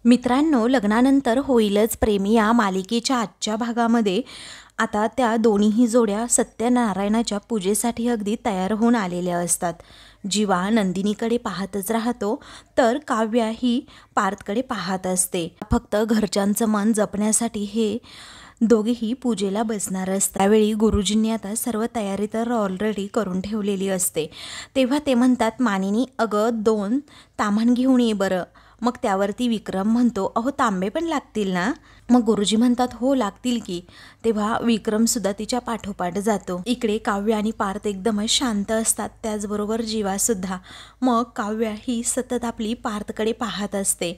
मित्रांनो, लग्नानंतर होईलच प्रेम या मालिकेच्या आजच्या भागामध्ये आता त्या दोन्हीही जोड्या सत्यनारायणाच्या पूजेसाठी अगदी तयार होऊन आलेल्या असतात. जीवा नंदिनीकडे पाहतच राहतो, तर काव्या ही पार्थकडे पाहत असते. फक्त घरच्यांचं मन जपण्यासाठी हे दोघेही पूजेला बसणार असतात. त्यावेळी गुरुजींनी आता सर्व तयारी तर ऑलरेडी करून ठेवलेली असते. तेव्हा ते म्हणतात, मानिनी अगं 2 ताम्हण घेऊन ये बरं. मग त्यावरती विक्रम म्हणतो, अहो तांबे पण लागतील ना? मग गुरुजी म्हणतात, हो लागतील की. तेव्हा विक्रमसुद्धा तिच्या पाठोपाठ जातो. इकडे काव्य आणि पार्थ एकदमच शांत असतात, त्याचबरोबर जीवासुद्धा. मग काव्या ही सतत आपली पार्थकडे पाहत असते.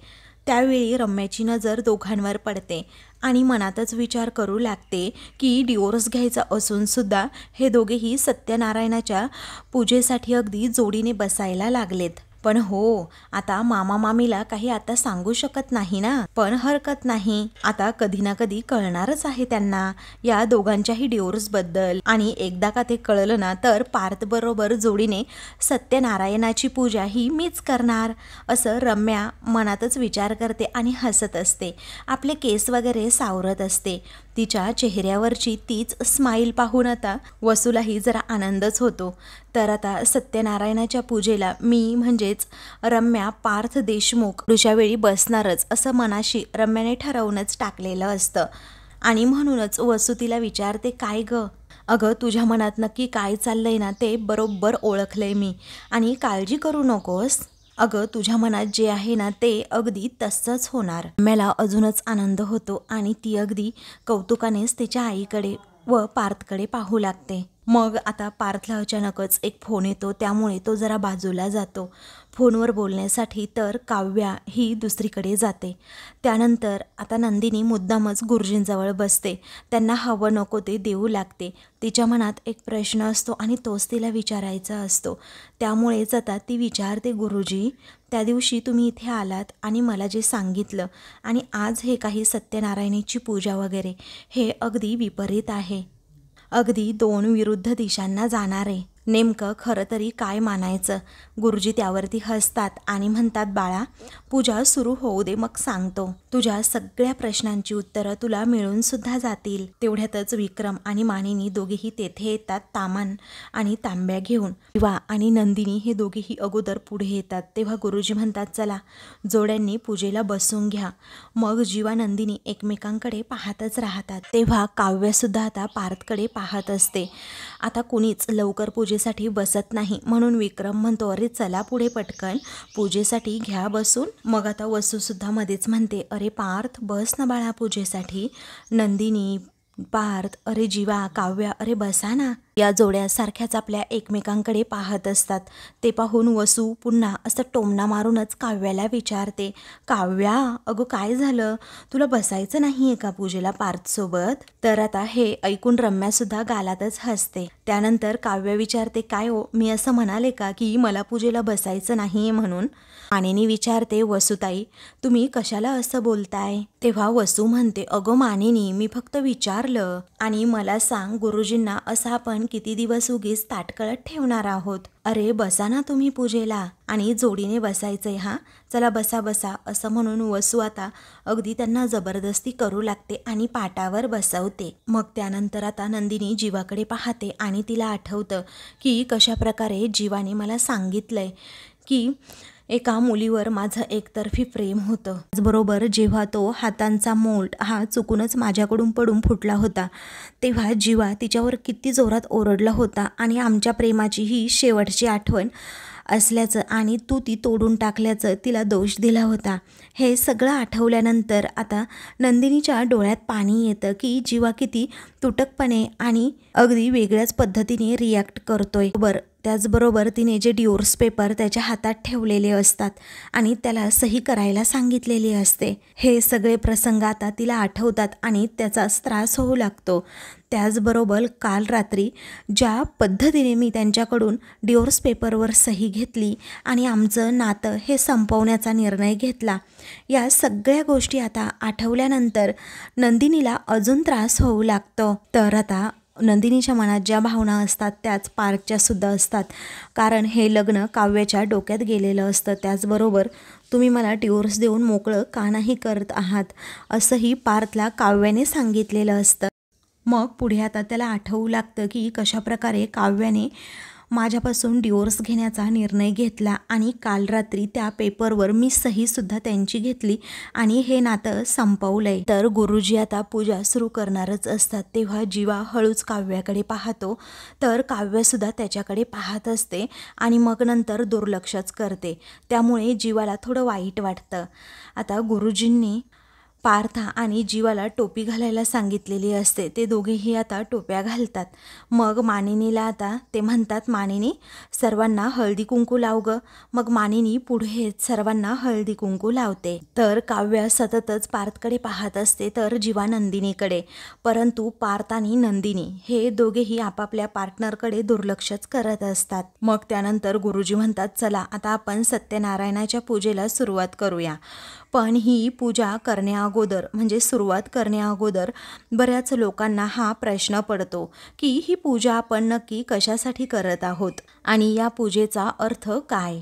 त्यावेळी रम्याची नजर दोघांवर पडते आणि मनातच विचार करू लागते की डिवोर्स घ्यायचा असूनसुद्धा हे दोघेही सत्यनारायणाच्या पूजेसाठी अगदी जोडीने बसायला लागलेत. पण हो, आता मामा मामीला काही आता सांगू शकत नाही ना. पण हरकत नाही, आता कधी ना कधी कळणारच आहे त्यांना या दोघांच्याही डिवोर्स बद्दल. आणि एकदा का ते कळलं ना, तर पार्थ बरोबर जोडीने सत्यनारायणाची पूजा ही मीच करणार असं रम्या मनातच विचार करते आणि हसत असते. आपले केस वगैरे सावरत असते. तिच्या चेहऱ्यावरची तीच स्माईल पाहून आता वसूलाही जरा आनंदच होतो. तर आता सत्यनारायणाच्या पूजेला मी म्हणजेच रम्या पार्थ देशमुख पुढच्या वेळी बसणारच असं मनाशी रम्याने ठरवूनच टाकलेलं असतं. आणि म्हणूनच वसू तिला विचारते, काय ग? अगं तुझ्या मनात नक्की काय चाललंय ना ते बरोबर ओळखलंय मी, आणि काळजी करू नकोस. अगं तुझ्या मनात जे आहे ना ते अगदी तसंच होणार. रम्याला अजूनच आनंद होतो आणि ती अगदी कौतुकानेच तिच्या आईकडे व पार्थकडे पाहू लागते. मग आता पार्थला अचानकच एक फोन येतो, त्यामुळे तो जरा बाजूला जातो फोनवर बोलण्यासाठी. तर काव्या ही दुसरीकडे जाते. त्यानंतर आता नंदिनी मुद्दामच गुरुजींजवळ बसते. त्यांना हवं नको ते देऊ लागते. तिच्या मनात एक प्रश्न असतो आणि तोच तिला विचारायचा असतो. त्यामुळेच आता ती विचारते, गुरुजी त्या दिवशी तुम्ही इथे आलात आणि मला जे सांगितलं आणि आज हे काही सत्यनारायणाची पूजा वगैरे, हे अगदी विपरीत आहे. अगदी 2 विरुद्ध दिशांना जाणारे. नेमकं खरं तरी काय मानायचं? गुरुजी त्यावरती हसतात आणि म्हणतात, बाळा पूजा सुरू होऊ दे, मग सांगतो. तुझ्या सगळ्या प्रश्नांची उत्तरं तुला मिळून सुद्धा जातील. तेवढ्यातच विक्रम आणि मानिनी दोघेही तेथे येतात, तामान आणि तांब्या घेऊन. जीवा आणि नंदिनी हे दोघेही अगोदर पुढे येतात. तेव्हा गुरुजी म्हणतात, चला जोड्यांनी पूजेला बसून घ्या. मग जीवा नंदिनी एकमेकांकडे पाहतच राहतात. तेव्हा काव्यसुद्धा आता पार्थकडे पाहत असते. आता कुणीच लवकर पूजेसाठी बसत नाही, म्हणून विक्रम म्हणतो, अरे चला पुढे पटकन पूजेसाठी घ्या बसून. मग आता वसूसुद्धा मध्येच म्हणते, अरे पार्थ बस ना बाळा पूजेसाठी. नंदिनी, पार्थ, अरे जीवा, काव्या, अरे बसा ना. या जोड्या सारख्याच आपल्या एकमेकांकडे पाहत असतात. ते पाहून वसू पुन्हा असं टोमणा मारूनच काव्याला विचारते, काव्या अगं काय झालं? तुला बसायचं नाही आहे का पूजेला पार्थसोबत? तर आता हे ऐकून रम्यासुद्धा गालातच हसते. त्यानंतर काव्या विचारते, काय हो, मी असं म्हणाले का की मला पूजेला बसायचं नाही म्हणून? मानिनी विचारते, वसुताई तुम्ही कशाला असं बोलताय? तेव्हा वसू म्हणते, अगं मानिनी मी फक्त विचारलं. आणि मला सांग, गुरुजींना असं आपण किती दिवस उगीच ताटकळत ठेवणार आहोत? अरे बसा ना तुम्ही पूजेला, आणि जोडीने बसायचंय हा, चला बसा बसा असं म्हणून वसू आता अगदी त्यांना जबरदस्ती करू लागते आणि पाटावर बसवते. मग त्यानंतर आता नंदिनी जीवाकडे पाहते आणि तिला आठवतं की कशा प्रकारे जीवाने मला सांगितलंय की एका मुलीवर माझं एकतर्फी प्रेम होतं. त्याचबरोबर जेव्हा तो हातांचा मोल्ड हा चुकूनच माझ्याकडून पडून फुटला होता, तेव्हा जीवा तिच्यावर किती जोरात ओरडला होता आणि आमच्या प्रेमाची ही शेवटची आठवण असल्याचं आणि तू ती तोडून टाकल्याचं तिला दोष दिला होता. हे सगळं आठवल्यानंतर आता नंदिनीच्या डोळ्यात पाणी येतं की जीवा किती तुटकपणे आणि अगदी वेगळ्याच पद्धतीने रिॲक्ट करतोय. त्याचबरोबर तिने जे डिवोर्स पेपर त्याच्या हातात ठेवलेले असतात आणि त्याला सही करायला सांगितलेली असते, हे सगळे प्रसंग आता तिला आठवतात आणि त्याचा त्रास होऊ लागतो. त्याचबरोबर काल रात्री ज्या पद्धतीने मी त्यांच्याकडून डिवोर्स पेपरवर सही घेतली आणि आमचं नातं हे संपवण्याचा निर्णय घेतला, या सगळ्या गोष्टी आता आठवल्यानंतर नंदिनीला अजून त्रास होऊ लागतो. तर आता नंदिनीच्या मनात ज्या भावना असतात त्याच पार्थच्या सुद्धा असतात, कारण हे लग्न काव्याच्या डोक्यात गेलेलं असतं. त्याचबरोबर तुम्ही मला डिवोर्स देऊन मोकळं का नाही करत आहात, असंही पार्थला काव्याने सांगितलेलं असतं. मग पुढे आता त्याला आठवू लागतं की कशाप्रकारे काव्याने माझ्यापासून डिवोर्स घेण्याचा निर्णय घेतला आणि काल रात्री त्या पेपरवर मी सहीसुद्धा त्यांची घेतली आणि हे नातं संपवलंय. तर गुरुजी आता पूजा सुरू करणारच असतात तेव्हा जीवा हळूच काव्याकडे पाहतो. तर काव्यसुद्धा त्याच्याकडे पाहत असते आणि मग नंतर दुर्लक्षच करते. त्यामुळे जीवाला थोडं वाईट वाटतं. आता गुरुजींनी पार्था आणि जीवाला टोपी घालायला सांगितलेली असते. ते दोघेही आता टोप्या घालतात. मग मानिनीला आता ते म्हणतात, मानिनी सर्वांना हळदी कुंकू लाव ग. मग मानिनी पुढे सर्वांना हळदी कुंकू लावते. तर काव्या सततच पार्थकडे पाहत असते तर जीवा नंदिनीकडे. परंतु पार्थ आणि नंदिनी हे दोघेही आपापल्या पार्टनरकडे दुर्लक्षच करत असतात. मग त्यानंतर गुरुजी म्हणतात, चला आता आपण सत्यनारायणाच्या पूजेला सुरुवात करूया. पण ही पूजा करण्याअगोदर म्हणजे सुरुवात करण्याअगोदर बऱ्याच लोकांना हा प्रश्न पडतो की ही पूजा आपण नक्की कशासाठी करत आहोत आणि या पूजेचा अर्थ काय.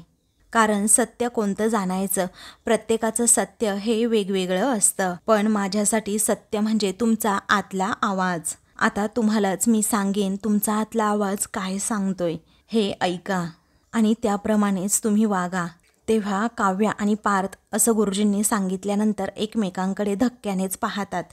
कारण सत्य कोणतं जाणायचं, प्रत्येकाचं सत्य हे वेगवेगळं असतं. पण माझ्यासाठी सत्य म्हणजे तुमचा आतला आवाज. आता तुम्हालाच मी सांगेन तुमचा आतला आवाज काय सांगतोय हे ऐका आणि त्याप्रमाणेच तुम्ही वागा. तेव्हा काव्या आणि पार्थ असं गुरुजींनी सांगितल्यानंतर एकमेकांकडे धक्क्यानेच पाहतात.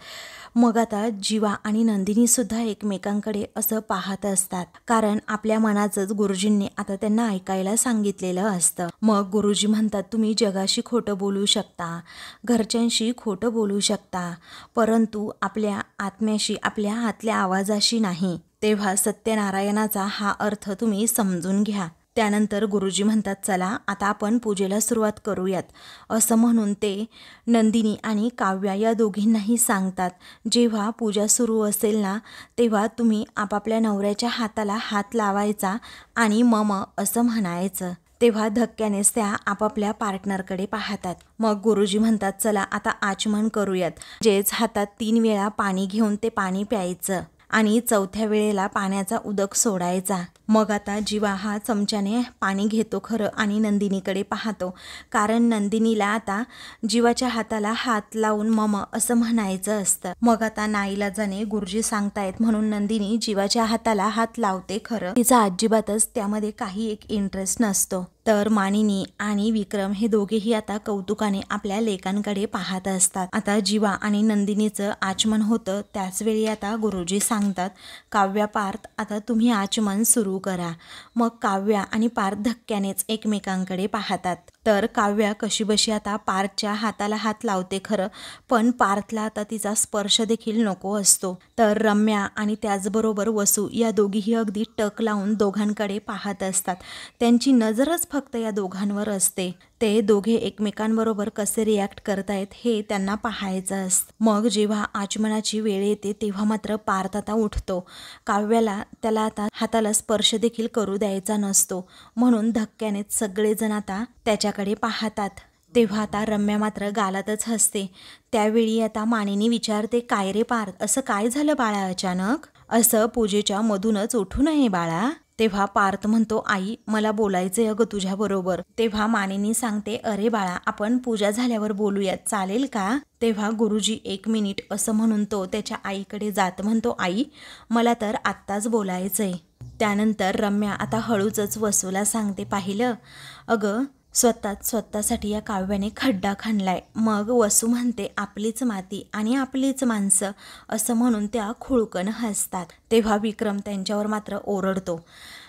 मग आता जीवा आणि नंदिनीसुद्धा एकमेकांकडे असं पाहत असतात. कारण आपल्या मनाचंच गुरुजींनी आता त्यांना ऐकायला सांगितलेलं असतं. मग गुरुजी म्हणतात, तुम्ही जगाशी खोटं बोलू शकता, घरच्यांशी खोटं बोलू शकता, परंतु आपल्या आत्म्याशी, आपल्या आतल्या आवाजाशी नाही. तेव्हा सत्यनारायणाचा हा अर्थ तुम्ही समजून घ्या. त्यानंतर गुरुजी म्हणतात, चला आता आपण पूजेला सुरुवात करूयात. असं म्हणून ते नंदिनी आणि काव्या या दोघींनाही सांगतात, जेव्हा पूजा सुरू असेल ना तेव्हा तुम्ही आपापल्या नवऱ्याच्या हाताला हात लावायचा आणि मम असं म्हणायचं. तेव्हा धक्क्यानेच त्या आपापल्या पार्टनरकडे पाहतात. मग गुरुजी म्हणतात, चला आता आचमन करूयात. जेच हातात 3 वेळा पाणी घेऊन ते पाणी प्यायचं आणि 4थ्या वेळेला पाण्याचा उदक सोडायचा. मग आता जीवा हा चमच्याने पाणी घेतो खरं आणि नंदिनीकडे पाहतो. कारण नंदिनीला आता जीवाच्या हाताला हात लावून मम असं म्हणायचं असतं. मग आता नाईलाजाने गुरुजी सांगतायत म्हणून नंदिनी जीवाच्या हाताला हात लावते खरं. तिचा अजिबातच त्यामध्ये काही एक इंटरेस्ट नसतो. तर मानिनी आणि विक्रम हे दोघेही आता कौतुकाने आपल्या लेकांकडे पाहत असतात. आता जीवा आणि नंदिनीचं आचमन होतं. त्याचवेळी आता गुरुजी सांगतात, काव्या पार्थ आता तुम्ही आचमन सुरू करा. मग काव्या आणि पार्थ धक्क्यानेच एकमेकांकडे पाहतात. तर काव्या कशीबशी आता पार्थच्या हाताला हात लावते खरं, पण पार्थला आता तिचा स्पर्श देखील नको असतो. तर रम्या आणि त्याचबरोबर वसू या दोघीही अगदी टक लावून दोघांकडे पाहत असतात. त्यांची नजरच फक्त या दोघांवर असते. ते दोघे एकमेकांबरोबर कसे रिॲक्ट करतायत हे त्यांना पाहायचं असतं. मग जेव्हा आचमनाची वेळ येते तेव्हा मात्र पार्थ आता उठतो. काव्याला त्याला आता हाताला स्पर्श देखील करू द्यायचा नसतो म्हणून धक्क्यानेच सगळेजण आता त्याच्याकडे पाहतात. तेव्हा आता रम्या मात्र गालातच हसते. त्यावेळी आता मानिनी विचारते, काय रे पार्थ, असं काय झालं बाळा अचानक? असं पूजेच्या मधूनच उठू नये बाळा. तेव्हा पार्थ म्हणतो, आई मला बोलायचंय अगं तुझ्याबरोबर. तेव्हा मानिनी सांगते, अरे बाळा आपण पूजा झाल्यावर बोलूयात चालेल का? तेव्हा गुरुजी 1 मिनिट असं म्हणून तो त्याच्या आईकडे जात म्हणतो, आई मला तर आत्ताच बोलायचंय. त्यानंतर रम्या आता हळूच वसूला सांगते, पाहिलं अगं स्वतःसाठी या काव्याने खड्डा खणलाय. मग वसू म्हणते, आपलीच माती आणि आपलीच माणसं असं म्हणून त्या खुळकन हसतात. तेव्हा विक्रम त्यांच्यावर मात्र ओरडतो.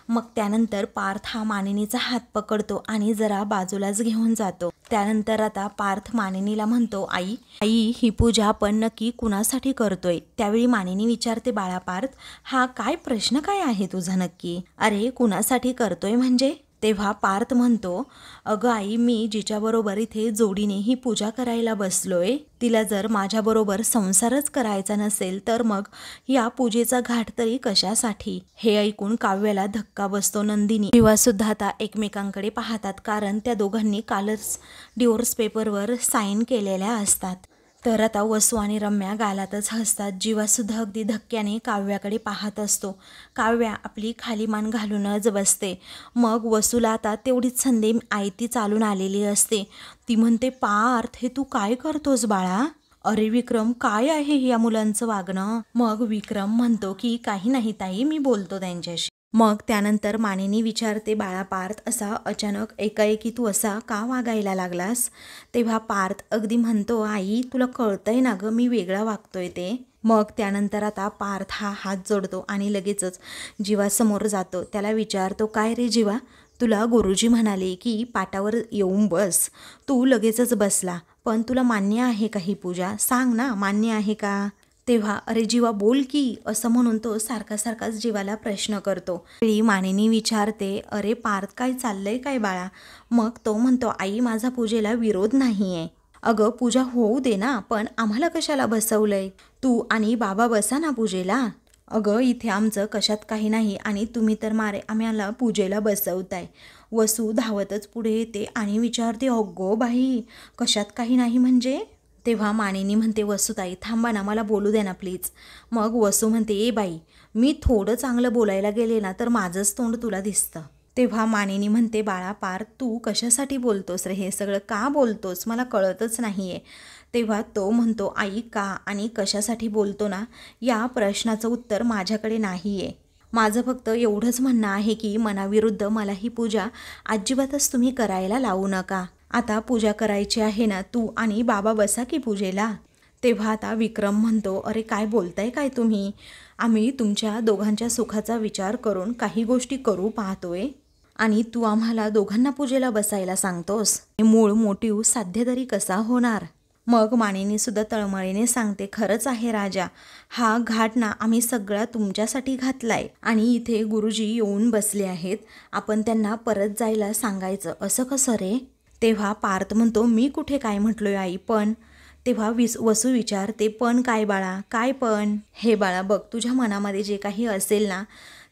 मग त्यानंतर पार्थ हा मानिनीचा हात पकडतो आणि जरा बाजूलाच घेऊन जातो. त्यानंतर आता पार्थ मानिनीला म्हणतो, आई ही पूजा आपण नक्की कुणासाठी करतोय? त्यावेळी मानिनी विचारते, बाळा पार्थ हा काय प्रश्न काय आहे तुझा नक्की? अरे कुणासाठी करतोय म्हणजे? तेव्हा पार्थ म्हणतो, अगं आई मी जिच्याबरोबर इथे जोडीने ही पूजा करायला बसलोय तिला जर माझ्याबरोबर संसारच करायचा नसेल तर मग या पूजेचा घाट तरी कशासाठी? हे ऐकून काव्याला धक्का बसतो. नंदिनी जीवा सुद्धा आता एकमेकांकडे पाहतात कारण त्या दोघांनी कालच डिवोर्स पेपरवर साईन केलेल्या असतात. तर आता वसू आणि रम्या गालातच हसतात. जीवासुद्धा अगदी धक्क्याने काव्याकडे पाहत असतो. काव्या आपली खाली मान घालूनच बसते. मग वसूला आता तेवढीच संधी आयती चालून आलेली असते. ती म्हणते, पार्थ, हे तू काय करतोस बाळा? अरे विक्रम, काय आहे या मुलांचं वागणं? मग विक्रम म्हणतो की काही नाही ताई, मी बोलतो त्यांच्याशी. मग त्यानंतर मानिनी विचारते, बाळा पार्थ, असा अचानक एकाएकी तू असा का वागायला लागलास? तेव्हा पार्थ अगदी म्हणतो, आई तुला कळतंय ना गं, मी वेगळा वागतोय ते. मग त्यानंतर आता पार्थ हा हात जोडतो आणि लगेचच जीवासमोर जातो. त्याला विचारतो, काय रे जीवा, तुला गुरुजी म्हणाले की पाटावर येऊन बस, तू लगेचच बसला, पण तुला मान्य आहे का ही पूजा? सांग ना, मान्य आहे का? तेव्हा अरे जीवा बोल की, असं म्हणून तो सारखा सारखाच जीवाला प्रश्न करतो. वेळी मानिनी विचारते, अरे पार्थ, काय चाललंय काय बाळा? मग तो म्हणतो, आई माझा पूजेला विरोध नाहीये. अगं पूजा होऊ दे ना, पण आम्हाला कशाला बसवलंय? तू आणि बाबा बसा ना पूजेला. अगं इथे आमचं कशात काही नाही आणि तुम्ही तर मारे आम्हाला पूजेला बसवताय. वसू धावतच पुढे येते आणि विचारते, अगो बाई, कशात काही नाही म्हणजे? तेव्हा मानिनी म्हणते, वसूताई थांबा ना, मला बोलू दे ना प्लीज. मग वसू म्हणते, ए बाई, मी थोडं चांगलं बोलायला गेले ना तर माझंच तोंड तुला दिसतं. तेव्हा मानिनी म्हणते, बाळा पार्थ, तू कशासाठी बोलतोस रे? हे सगळं का बोलतोस? मला कळतच नाहीये. तेव्हा तो म्हणतो, आई का आणि कशासाठी बोलतो ना, या प्रश्नाचं उत्तर माझ्याकडे नाही आहे. माझं फक्त एवढंच म्हणणं आहे की मनाविरुद्ध मला ही पूजा अजिबातच तुम्ही करायला लावू नका. आता पूजा करायची आहे ना, तू आणि बाबा बसा की पूजेला. तेव्हा आता विक्रम म्हणतो, अरे काय बोलताय काय तुम्ही? आम्ही तुमच्या दोघांच्या सुखाचा विचार करून काही गोष्टी करू पाहतोय आणि तू आम्हाला दोघांना पूजेला बसायला सांगतोस. मूळ मोटिव्ह साध्य तरी कसा होणार? मग मानिनी सुद्धा तळमळीने सांगते, खरंच आहे राजा, हा घाट ना आम्ही सगळा तुमच्यासाठी घातलाय आणि इथे गुरुजी येऊन बसले आहेत, आपण त्यांना परत जायला सांगायचं. असं कसं रे? तेव्हा पार्थ म्हणतो, मी कुठे काय म्हटलोय आई, पण? तेव्हा वसू विचारते, पण काय बाळा, काय पण? हे बाळा बघ, तुझ्या मनामध्ये जे काही असेल ना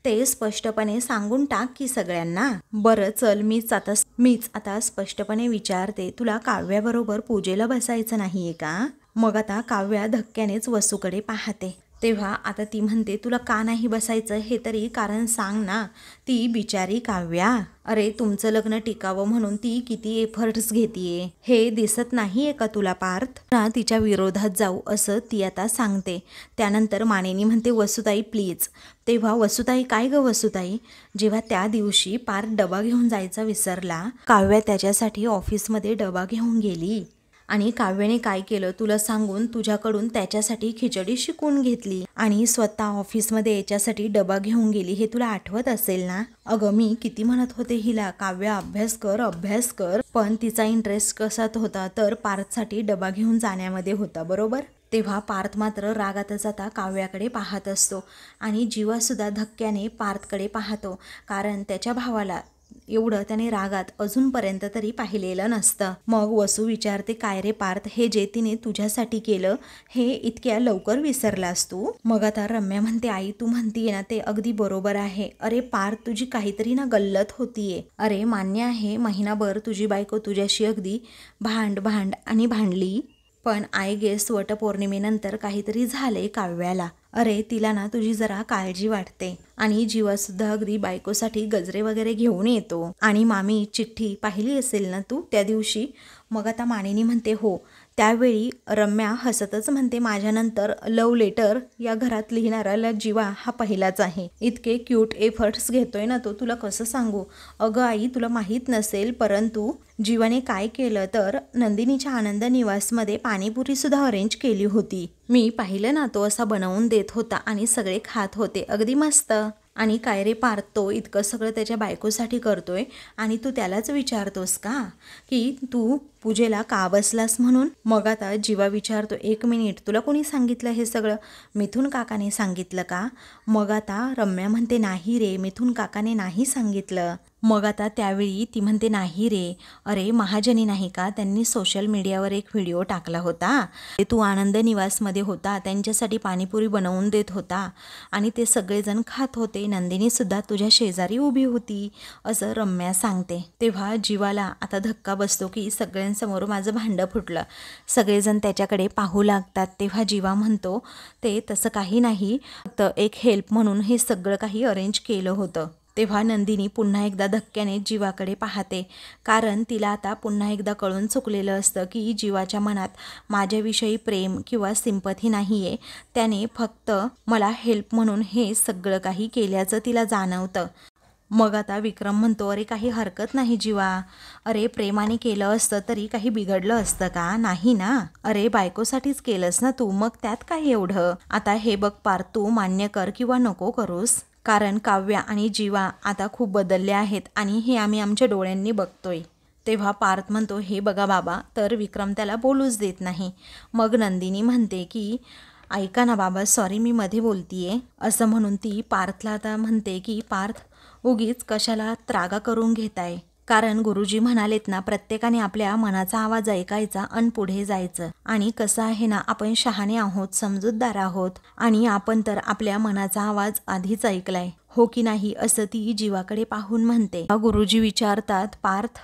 ते स्पष्टपणे सांगून टाक की सगळ्यांना. बरं चल, मीच आता स्पष्टपणे विचारते, तुला काव्याबरोबर पूजेला बसायचं नाहीये का? मग आता काव्या धक्क्यानेच वसूकडे पाहते. तेव्हा आता ती म्हणते, तुला का नाही बसायचं हे तरी कारण सांग ना. ती बिचारी काव्या, अरे तुमचं लग्न टिकावं म्हणून ती किती एफर्ट्स घेतीये हे दिसत नाहीये का तुला पार्थ? ना तिच्या विरोधात जाऊ असं ती आता सांगते. त्यानंतर मानिनी म्हणते, वसुताई प्लीज. तेव्हा वसुताई, काय ग वसुताई? जेव्हा त्या दिवशी पार्थ डबा घेऊन जायचा विसरला, काव्या त्याच्यासाठी ऑफिसमध्ये डबा घेऊन गेली आणि काव्याने काय केलं तुला सांगून तुझ्याकडून त्याच्यासाठी खिचडी शिकून घेतली आणि स्वतः ऑफिसमध्ये याच्यासाठी डबा घेऊन गेली. हे तुला आठवत असेल ना? अगं मी किती म्हणत होते हिला, काव्या अभ्यास कर अभ्यास कर, पण तिचा इंटरेस्ट कसात होता तर पार्थसाठी डबा घेऊन जाण्यामध्ये होता, बरोबर? तेव्हा पार्थ मात्र रागातच आता काव्याकडे पाहत असतो आणि जीवासुद्धा धक्क्याने पार्थकडे पाहतो, कारण त्याच्या भावाला एवढं त्याने रागात अजूनपर्यंत तरी पाहिलेलं नसतं. मग वसू विचारते, काय रे पार्थ, हे जे तिने तुझ्यासाठी केलं हे इतक्या लवकर विसरलास तू? मग आता रम्या म्हणते, आई तू म्हणतीये ना ते अगदी बरोबर आहे. अरे पार्थ, तुझी काहीतरी ना गल्लत होतीये. अरे मान्य आहे, महिनाभर तुझी बायको तुझ्याशी अगदी भांड आणि भांडली, पण आय गेस वटपौर्णिमेनंतर काहीतरी झाले काव्याला. अरे तिला ना तुझी जरा काळजी वाटते आणि जीवासुद्धा अगदी बायकोसाठी गजरे वगैरे घेऊन येतो. आणि मामी चिठ्ठी पाहिली असेल ना तू त्या दिवशी? मग आता मानिनी म्हणते, हो. त्यावेळी रम्या हसतच म्हणते, माझ्यानंतर लव्ह लेटर या घरात लिहिणारा जीवा हा पहिलाच आहे. इतके क्यूट एफर्ट्स घेतोय ना तो, तुला कसं सांगू? अगं आई, तुला माहीत नसेल, परंतु जीवाने काय केलं तर नंदिनीच्या आनंद निवासमध्ये पाणीपुरी सुद्धा अरेंज केली होती. मी पाहिलं ना, तो असा बनवून देत होता आणि सगळे खात होते, अगदी मस्त. आणि काय रे पार्थ, तो इतकं सगळं त्याच्या बायकोसाठी करतोय आणि तू त्यालाच विचारतोस का की तू पूजेला का बसलास म्हणून? मग आता जीवा विचारतो, एक मिनिट, तुला कोणी सांगितलं हे सगळं? मिथुन काकाने सांगितलं का? मग आता रम्या म्हणते, नाही रे, मिथुन काकाने नाही सांगितलं. मग आता त्यावेळी ती म्हणते, नाही रे, अरे महाजनी नाही का, त्यांनी सोशल मीडियावर एक व्हिडिओ टाकला होता, तू आनंद निवासमध्ये होता, त्यांच्यासाठी पाणीपुरी बनवून देत होता आणि ते सगळेजण खात होते, नंदिनीसुद्धा तुझ्या शेजारी उभी होती, असं रम्या सांगते. तेव्हा जीवाला आता धक्का बसतो की सगळ्यांसमोर माझं भांडं फुटलं. सगळेजण त्याच्याकडे पाहू लागतात. तेव्हा जीवा म्हणतो, ते तसं काही नाही, फक्त एक हेल्प म्हणून हे सगळं काही अरेंज केलं होतं. तेव्हा नंदिनी पुन्हा एकदा धक्क्याने जीवाकडे पाहते, कारण तिला आता पुन्हा एकदा कळून चुकलेलं असतं की जीवाच्या मनात माझ्याविषयी प्रेम किंवा सिंपथी नाही आहे. त्याने फक्त मला हेल्प म्हणून हे सगळं काही केल्याचं तिला जाणवतं. मग आता विक्रम म्हणतो, अरे काही हरकत नाही जीवा, अरे प्रेमाने केलं असतं तरी काही बिघडलं असतं का, नाही ना, अरे बायकोसाठीच केलंस ना तू, मग त्यात काय एवढं. आता हे बघ पार्थ, तू मान्य कर किंवा नको करूस, कारण काव्या आणि जीवा आता खूप बदलले आहेत आणि हे आम्ही आमच्या डोळ्यांनी बघतोय. तेव्हा पार्थ म्हणतो, हे बघा बाबा, तर विक्रम त्याला बोलूच देत नाही. मग नंदिनी म्हणते की ऐका ना बाबा, सॉरी मी मध्ये बोलतीये, असं म्हणून ती पार्थला आता म्हणते की पार्थ, उगीच कशाला त्रागा करून घेताय, कारण गुरुजी म्हणालेत ना, प्रत्येकाने आपल्या मनाचा आवाज ऐकायचा आणि पुढे जायचं. आणि कसं आहे ना, आपण शहाणे आहोत, समजूतदार आहोत आणि आपण तर आपल्या मनाचा आवाज आधीच ऐकलाय, हो की नाही, असं ती जीवाकडे पाहून म्हणते. गुरुजी विचारतात, पार्थ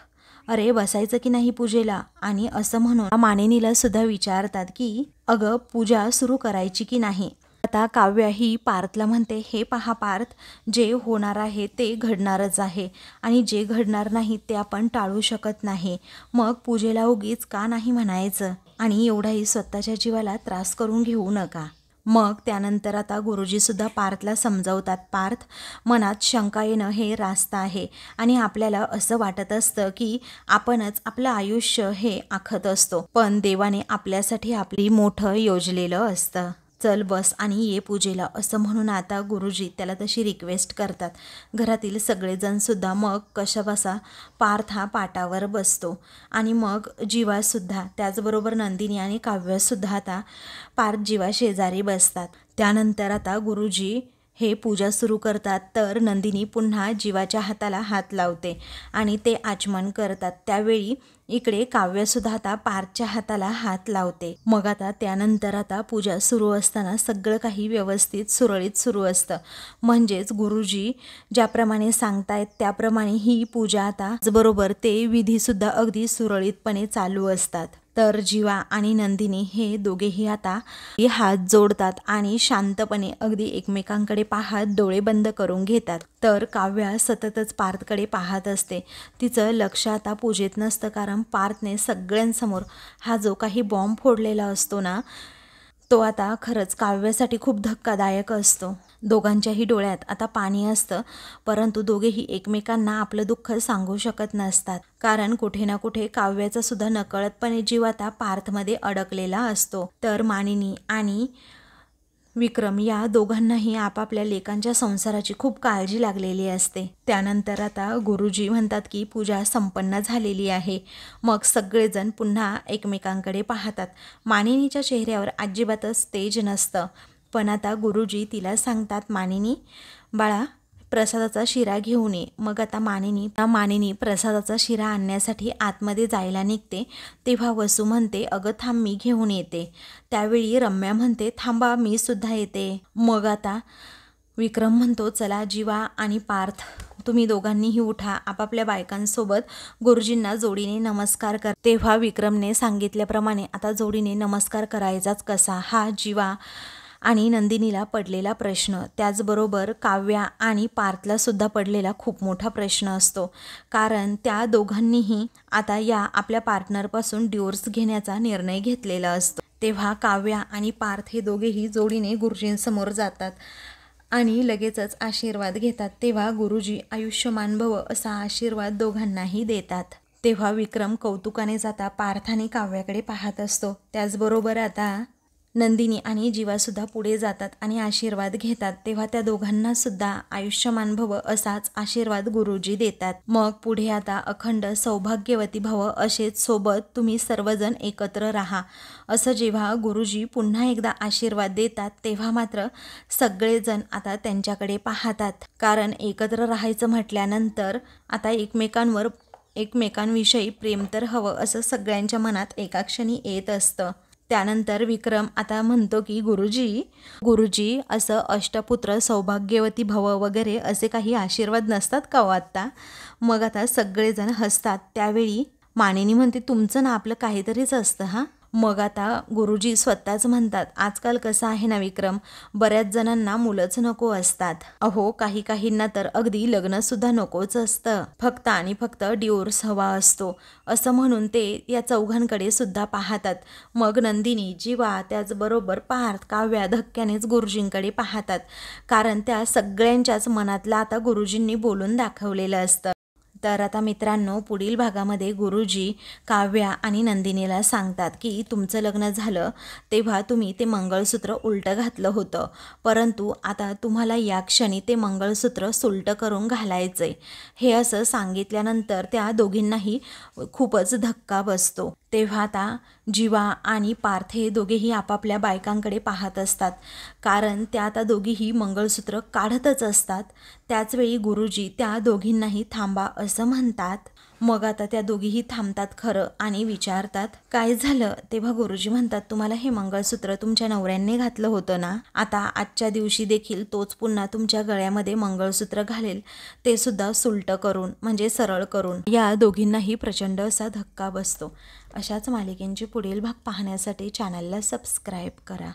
अरे बसायचं की नाही पूजेला, आणि असं म्हणून मानिनीला सुद्धा विचारतात की अगं पूजा सुरू करायची की नाही. आता काव्या ही पार्थला म्हणते, हे पहा पार्थ, जे होणार आहे ते घडणारच आहे आणि जे घडणार नाही ते आपण टाळू शकत नाही, मग पूजेला उगीच का नाही म्हणायचं आणि एवढाही स्वतःच्या जीवाला त्रास करून घेऊ नका. मग त्यानंतर आता गुरुजीसुद्धा पार्थला समजावतात, पार्थ, मनात शंका येणं हे रास्त आहे आणि आपल्याला असं वाटत असतं की आपणच आपलं आयुष्य हे आखत असतो, पण देवाने आपल्यासाठी आपली मोठं योजलेलं असतं, चल बस आणि ये पूजेला, असं म्हणून आता गुरुजी त्याला तशी रिक्वेस्ट करतात. घरातील सगळेजणसुद्धा मग कशाबसा पार्थ हा पाटावर बसतो आणि मग जीवासुद्धा, त्याचबरोबर नंदिनी आणि काव्यसुद्धा आता पार्थ जीवा शेजारी बसतात. त्यानंतर आता गुरुजी हे पूजा सुरू करतात, तर नंदिनी पुन्हा जीवाच्या हाताला हात लावते आणि ते आचमन करतात. त्यावेळी इकडे काव्यसुद्धा आता पार्थच्या हाताला हात लावते. मग आता त्यानंतर आता पूजा सुरू असताना सगळं काही व्यवस्थित सुरळीत सुरू असतं, म्हणजेच गुरुजी ज्याप्रमाणे सांगतायत त्याप्रमाणे ही पूजा आता बरोबर ते विधीसुद्धा अगदी सुरळीतपणे चालू असतात. तर जीवा आणि नंदिनी हे दोघेही आता हात जोडतात आणि शांतपणे अगदी एकमेकांकडे पाहत डोळे बंद करून घेतात. तर काव्या सततच पार्थकडे पाहत असते, तिचं लक्ष आता पूजेत नसतं, कारण पार्थने सगळ्यांसमोर हा जो काही बॉम्ब फोडलेला असतो ना, तो आता खरंच काव्यासाठी खूप धक्कादायक असतो. दोघांच्याही डोळ्यात आता पाणी असतं, परंतु दोघेही एकमेकांना आपलं दुःख सांगू शकत नसतात, कारण कुठे ना कुठे काव्याचा सुद्धा नकळतपणे जीव आता पार्थमध्ये अडकलेला असतो. तर मानिनी आणि विक्रम या दोघांनाही आपापल्या लेकांच्या संसाराची खूप काळजी लागलेली असते. त्यानंतर आता गुरुजी म्हणतात की पूजा संपन्न झालेली आहे. मग सगळेजण पुन्हा एकमेकांकडे पाहतात. मानिनीच्या चेहऱ्यावर अजिबातच तेज नसतं, पण आता गुरुजी तिला सांगतात, मानिनी बाळा, प्रसादाचा शिरा घेऊन ये. मग आता मानिनी प्रसादाचा शिरा आणण्यासाठी आतमध्ये जायला निघते. तेव्हा वसू म्हणते, अगं थांब, मी घेऊन येते. त्यावेळी रम्या म्हणते, थांबा, मी सुद्धा येते. मग आता विक्रम म्हणतो, चला जीवा आणि पार्थ, तुम्ही दोघांनीही उठा, आपापल्या बायकांसोबत गुरुजींना जोडीने नमस्कार कर. तेव्हा विक्रमने सांगितल्याप्रमाणे आता जोडीने नमस्कार करायचाच कसा, हा जीवा आणि नंदिनीला पडलेला प्रश्न, त्याचबरोबर काव्या आणि पार्थला सुद्धा पडलेला खूप मोठा प्रश्न असतो, कारण त्या दोघांनीही आता या आपल्या पार्टनरपासून डिवोर्स घेण्याचा निर्णय घेतलेला असतो. तेव्हा काव्या आणि पार्थ हे दोघेही जोडीने गुरुजींसमोर जातात आणि लगेचच आशीर्वाद घेतात. तेव्हा गुरुजी आयुष्यमान भव असा आशीर्वाद दोघांनाही देतात. तेव्हा विक्रम कौतुकाने जाता पार्थ आणि काव्याकडे पाहत असतो. त्याचबरोबर आता नंदिनी आणि जीवासुद्धा पुढे जातात आणि आशीर्वाद घेतात, तेव्हा त्या दोघांना सुद्धा आयुष्यमान भव असाच आशीर्वाद गुरुजी देतात. मग पुढे आता अखंड सौभाग्यवती भव, असेच सोबत तुम्ही सर्वजण एकत्र राहा, असं जेव्हा गुरुजी पुन्हा एकदा आशीर्वाद देतात तेव्हा मात्र सगळेजण आता त्यांच्याकडे पाहतात. कारण एकत्र राहायचं म्हटल्यानंतर आता एकमेकांविषयी प्रेम तर हवं असं सगळ्यांच्या मनात एका क्षणी येत असतं. त्यानंतर विक्रम आता म्हणतो की गुरुजी असं अष्टपुत्र सौभाग्यवती भव वगैरे असे काही आशीर्वाद नसतात का हो आत्ता? मग आता सगळेजण हसतात. त्यावेळी मानिनी म्हणते, तुमचं ना आपलं काहीतरीच असतं हां. मग आता गुरुजी स्वतःच म्हणतात, आजकाल कसं आहे ना विक्रम, बऱ्याच जणांना मुलंच नको असतात. अहो काहींना तर अगदी लग्नसुद्धा नकोच असतं, फक्त आणि फक्त डिवोर्स हवा असतो, असं म्हणून ते या चौघांकडे सुद्धा पाहतात. मग नंदिनी, जीवा, त्याचबरोबर पार्थ, काव्या धक्क्यानेच गुरुजींकडे पाहतात. कारण त्या सगळ्यांच्याच मनातलं आता गुरुजींनी बोलून दाखवलेलं असतं. तर आता मित्रांनो, पुढील भागामध्ये गुरुजी काव्या आणि नंदिनीला सांगतात की तुमचं लग्न झालं तेव्हा तुम्ही ते मंगळसूत्र उलटं घातलं होतं, परंतु आता तुम्हाला या क्षणी ते मंगळसूत्र सुलटं करून घालायचंय. हे असं सांगितल्यानंतर त्या दोघींनाही खूपच धक्का बसतो. तेव्हा आता जीवा आणि पार्थ हे दोघेही आपापल्या बायकांकडे पाहत असतात, कारण त्या आता दोघीही मंगळसूत्र काढतच असतात. त्याचवेळी गुरुजी त्या दोघींनाही थांबा असं म्हणतात. मग आता त्या दोघीही थांबतात खरं आणि विचारतात, काय झालं? तेव्हा गुरुजी म्हणतात, तुम्हाला हे मंगळसूत्र तुमच्या नवऱ्याने घातलं होतं ना, आता आजच्या दिवशी देखील तोच पुन्हा तुमच्या गळ्यामध्ये मंगळसूत्र घालेल, ते सुद्धा सुलटं करून, म्हणजे सरळ करून. या दोघींनाही प्रचंड असा धक्का बसतो. अशाच मालिकेंचे पुढील भाग पाहण्यासाठी चॅनलला सबस्क्राईब करा.